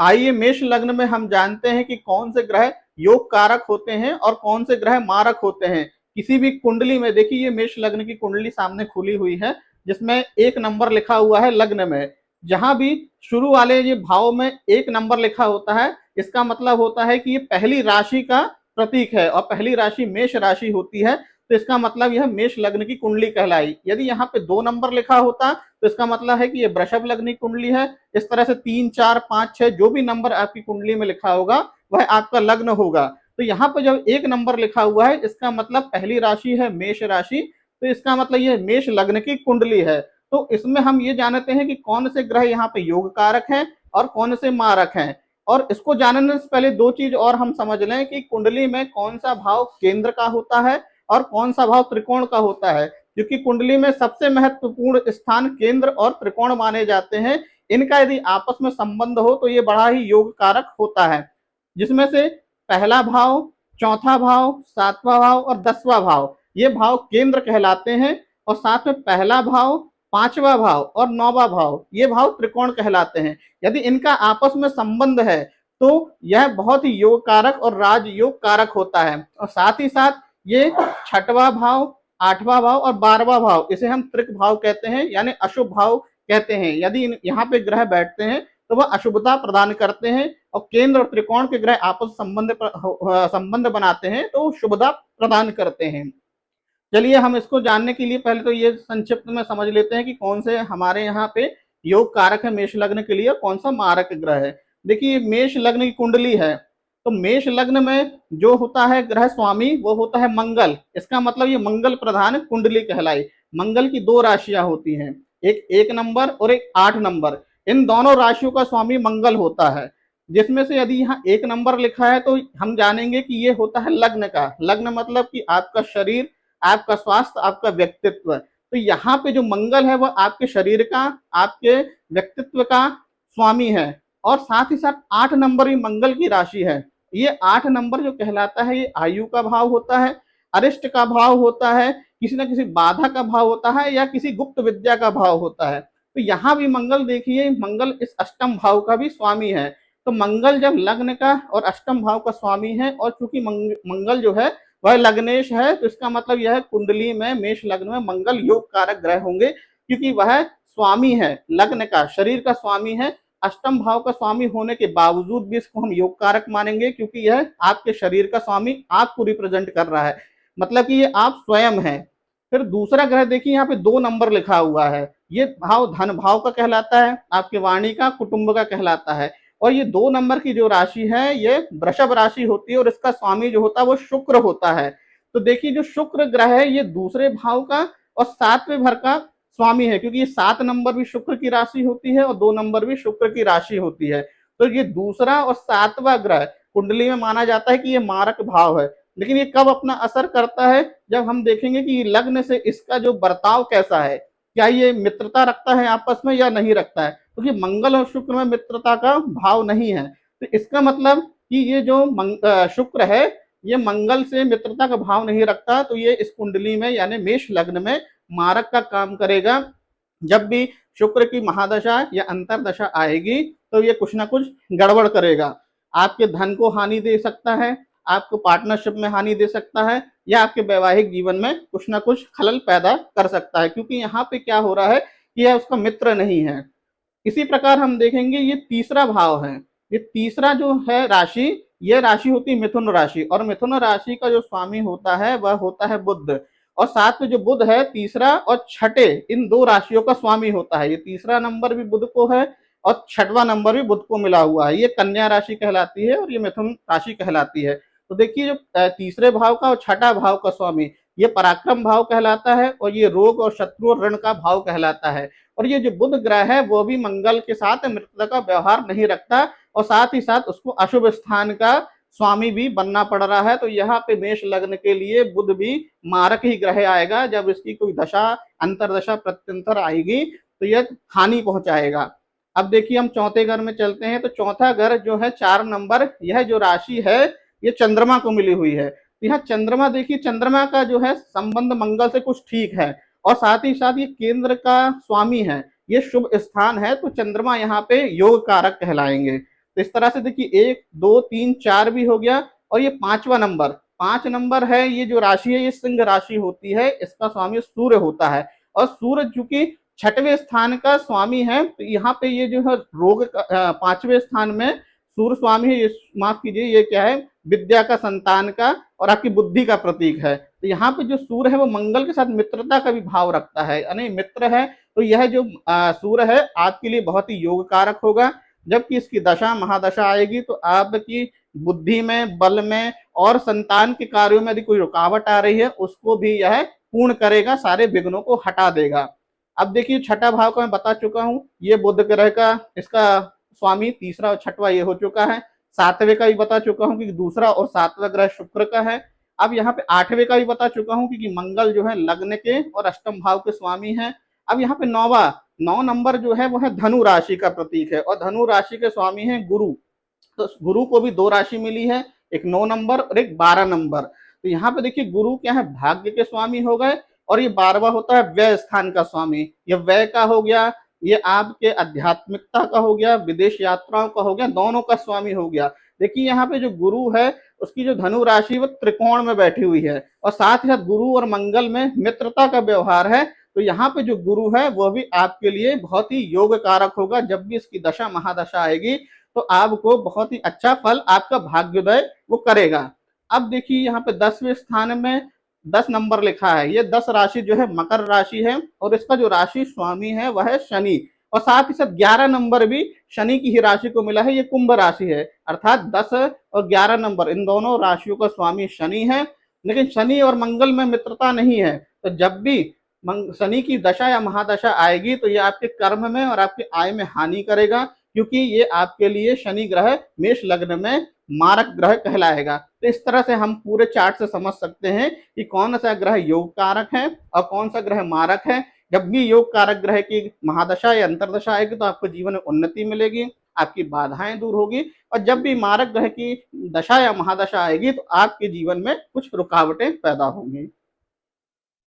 आइए मेष लग्न में हम जानते हैं कि कौन से ग्रह योग कारक होते हैं और कौन से ग्रह मारक होते हैं। किसी भी कुंडली में देखिए, ये मेष लग्न की कुंडली सामने खुली हुई है जिसमें 1 नंबर लिखा हुआ है लग्न में। जहां भी शुरू वाले ये भाव में 1 नंबर लिखा होता है, इसका मतलब होता है कि ये पहली राशि का प्रतीक है और पहली राशि मेष राशि होती है। तो इसका मतलब यह मेष लग्न की कुंडली कहलाई। यदि यहाँ पे 2 नंबर लिखा होता तो इसका मतलब है कि ये वृषभ लग्न की कुंडली है। इस तरह से 3, 4, 5, 6 जो भी नंबर आपकी कुंडली में लिखा होगा वह आपका लग्न होगा। तो यहाँ पर जब 1 नंबर लिखा हुआ है, इसका मतलब पहली राशि है मेष राशि। तो इसका मतलब ये मेष लग्न की कुंडली है। तो इसमें हम ये जानते हैं कि कौन से ग्रह यहाँ पे योग कारक हैं और कौन से मारक हैं। और इसको जानने से पहले 2 चीज और हम समझ लें कि कुंडली में कौन सा भाव केंद्र का होता है और कौन सा भाव त्रिकोण का होता है। क्योंकि कुंडली में सबसे महत्वपूर्ण स्थान केंद्र और त्रिकोण माने जाते हैं। इनका यदि आपस में संबंध हो तो ये बड़ा ही योग कारक होता है, जिसमें से पहला भाव, चौथा भाव, 7वां भाव और 10वां भाव ये भाव केंद्र कहलाते हैं। और साथ में पहला भाव, 5वां भाव और 9वां भाव ये भाव त्रिकोण कहलाते हैं। यदि इनका आपस में संबंध है तो यह बहुत ही योग कारक और राजयोग कारक होता है। और साथ ही साथ ये 6वां भाव, 8वां भाव और 12वां भाव इसे हम त्रिक भाव कहते हैं, यानी अशुभ भाव कहते हैं। यदि यहाँ पे ग्रह बैठते हैं तो वह अशुभता प्रदान करते हैं और केंद्र और त्रिकोण के ग्रह आपस संबंध बनाते हैं तो शुभता प्रदान करते हैं। चलिए हम इसको जानने के लिए पहले तो ये संक्षिप्त में समझ लेते हैं कि कौन से हमारे यहाँ पे योग कारक है मेष लग्न के लिए और कौन सा मारक ग्रह है। देखिए मेष लग्न की कुंडली है, तो मेष लग्न में जो होता है ग्रह स्वामी वो होता है मंगल। इसका मतलब ये मंगल प्रधान कुंडली कहलाई। मंगल की 2 राशियां होती हैं, एक 1 नंबर और एक 8 नंबर। इन दोनों राशियों का स्वामी मंगल होता है। जिसमें से यदि यहाँ 1 नंबर लिखा है तो हम जानेंगे कि ये होता है लग्न का। लग्न मतलब कि आपका शरीर, आपका स्वास्थ्य, आपका व्यक्तित्व। तो यहाँ पे जो मंगल है वह आपके शरीर का, आपके व्यक्तित्व का स्वामी है। और साथ ही साथ 8 नंबर भी मंगल की राशि है। ये 8 नंबर जो कहलाता है ये आयु का भाव होता है, अरिष्ट का भाव होता है, किसी न किसी बाधा का भाव होता है या किसी गुप्त विद्या का भाव होता है। तो यहाँ भी मंगल देखिए, मंगल इस अष्टम भाव का भी स्वामी है। तो मंगल जब लग्न का और अष्टम भाव का स्वामी है और चूंकि मंगल जो है वह लग्नेश है, तो इसका मतलब यह कुंडली में मेष लग्न में मंगल योग कारक ग्रह होंगे, क्योंकि वह स्वामी है लग्न का, शरीर का स्वामी है। अष्टम भाव का स्वामी होने के बावजूद भी इसको हम योग कारक मानेंगे, क्योंकि यह आपके शरीर का स्वामी आपको रिप्रेजेंट कर रहा है, मतलब कि ये आप स्वयं है। फिर दूसरा ग्रह देखिए, यहाँ पे 2 नंबर लिखा हुआ है। ये भाव धन भाव का कहलाता है, आपके वाणी का, कुटुंब का कहलाता है। और ये 2 नंबर की जो राशि है ये वृषभ राशि होती है और इसका स्वामी जो होता है वो शुक्र होता है। तो देखिए जो शुक्र ग्रह है ये दूसरे भाव का और 7वें घर का स्वामी है, क्योंकि ये 7 नंबर भी शुक्र की राशि होती है और 2 नंबर भी शुक्र की राशि होती है। तो ये दूसरा और 7वां ग्रह कुंडली में माना जाता है कि ये मारक भाव है। लेकिन ये कब अपना असर करता है, जब हम देखेंगे कि लग्न से इसका जो बर्ताव कैसा है, क्या ये मित्रता रखता है आपस में या नहीं रखता है। क्योंकि मंगल और शुक्र में मित्रता का भाव नहीं है, तो इसका मतलब कि ये जो शुक्र है ये मंगल से मित्रता का भाव नहीं रखता। तो ये इस कुंडली में यानी मेष लग्न में मारक का काम करेगा। जब भी शुक्र की महादशा या अंतरदशा आएगी तो ये कुछ ना कुछ गड़बड़ करेगा। आपके धन को हानि दे सकता है, आपको पार्टनरशिप में हानि दे सकता है, या आपके वैवाहिक जीवन में कुछ ना कुछ खलल पैदा कर सकता है, क्योंकि यहाँ पे क्या हो रहा है कि यह उसका मित्र नहीं है। इसी प्रकार हम देखेंगे ये तीसरा भाव है। ये तीसरा जो है राशि, ये राशि होती है मिथुन राशि, और मिथुन राशि का जो स्वामी होता है वह होता है बुध। और साथ में जो बुध है तीसरा और छठे इन 2 राशियों का स्वामी होता है। ये तीसरा नंबर भी बुध को है और 6वां नंबर भी बुध को मिला हुआ है। ये कन्या राशि कहलाती है और ये मिथुन राशि कहलाती है। तो देखिए जो तीसरे भाव का और 6ठा भाव का स्वामी ये पराक्रम भाव कहलाता है और ये रोग और शत्रु और ऋण का भाव कहलाता है। और ये जो बुध ग्रह है वो भी मंगल के साथ मित्रता का व्यवहार नहीं रखता और साथ ही साथ उसको अशुभ स्थान का स्वामी भी बनना पड़ रहा है। तो यहाँ पे मेष लग्न के लिए बुध भी मारक ही ग्रह आएगा। जब इसकी कोई दशा, अंतरदशा, प्रत्यंतर आएगी तो यह हानि पहुंचाएगा। अब देखिए हम चौथे घर में चलते हैं। तो चौथा घर जो है 4 नंबर, यह जो राशि है ये चंद्रमा को मिली हुई है। यहाँ चंद्रमा देखिए, चंद्रमा का जो है संबंध मंगल से कुछ ठीक है और साथ ही साथ ये केंद्र का स्वामी है, ये शुभ स्थान है। तो चंद्रमा यहाँ पे योग कारक कहलाएंगे। तो इस तरह से देखिए 1 2 3 4 भी हो गया, और ये 5वां नंबर, 5 नंबर है, ये जो राशि है ये सिंह राशि होती है, इसका स्वामी सूर्य होता है। और सूर्य चूंकि 6वें स्थान का स्वामी है, तो यहाँ पे ये जो है रोग 5वें स्थान में सूर्य स्वामी है, ये माफ कीजिए, ये क्या है, विद्या का, संतान का और आपकी बुद्धि का प्रतीक है। तो यहाँ पे जो सूर्य है वो मंगल के साथ मित्रता का भी भाव रखता है, यानी मित्र है। तो यह जो सूर्य है आपके लिए बहुत ही योग कारक होगा। जबकि इसकी दशा महादशा आएगी तो आपकी बुद्धि में, बल में और संतान के कार्यों में यदि कोई रुकावट आ रही है उसको भी यह पूर्ण करेगा, सारे विघ्नों को हटा देगा। अब देखिए 6ठा भाव का मैं बता चुका हूं, ये बुध ग्रह का, इसका स्वामी तीसरा और 6वां ये हो चुका है। 7वें का भी बता चुका हूं कि दूसरा और 7वां ग्रह शुक्र का है। अब यहाँ पे 8वें का भी बता चुका हूं कि मंगल जो है लग्न के और अष्टम भाव के स्वामी है। अब यहाँ पे 9 नंबर जो है वो है धनु राशि का प्रतीक है, और धनु राशि के स्वामी है गुरु। तो गुरु को भी 2 राशि मिली है, एक 9 नंबर और एक 12 नंबर। तो यहाँ पे देखिए गुरु क्या है, भाग्य के स्वामी हो गए, और ये 12वां होता है व्यय स्थान का स्वामी। ये व्यय का हो गया, ये आपके आध्यात्मिकता का हो गया, विदेश यात्राओं का हो गया, दोनों का स्वामी हो गया। देखिए यहाँ पे जो गुरु है उसकी जो धनु राशि वो त्रिकोण में बैठी हुई है, और साथ ही साथ गुरु और मंगल में मित्रता का व्यवहार है। तो यहाँ पे जो गुरु है वो भी आपके लिए बहुत ही योग कारक होगा। जब भी इसकी दशा महादशा आएगी तो आपको बहुत ही अच्छा फल आपका भाग्योदय वो करेगा। अब देखिए यहाँ पे 10वें स्थान में 10 नंबर लिखा है, ये 10 राशि जो है मकर राशि है, और इसका जो राशि स्वामी है वह है शनि, और साथ ही साथ 11 नंबर भी शनि की ही राशि को मिला है, ये कुंभ राशि है। अर्थात 10 और 11 नंबर इन दोनों राशियों का स्वामी शनि है। लेकिन शनि और मंगल में मित्रता नहीं है, तो जब भी शनि की दशा या महादशा आएगी तो ये आपके कर्म में और आपके आय में हानि करेगा, क्योंकि ये आपके लिए शनि ग्रह मेष लग्न में मारक ग्रह कहलाएगा। तो इस तरह से हम पूरे चार्ट से समझ सकते हैं कि कौन सा ग्रह योग कारक है और कौन सा ग्रह मारक है। जब भी योग कारक ग्रह की महादशा या अंतरदशा आएगी तो आपको जीवन में उन्नति मिलेगी, आपकी बाधाएं दूर होगी, और जब भी मारक ग्रह की दशा या महादशा आएगी तो आपके जीवन में कुछ रुकावटें पैदा होंगी।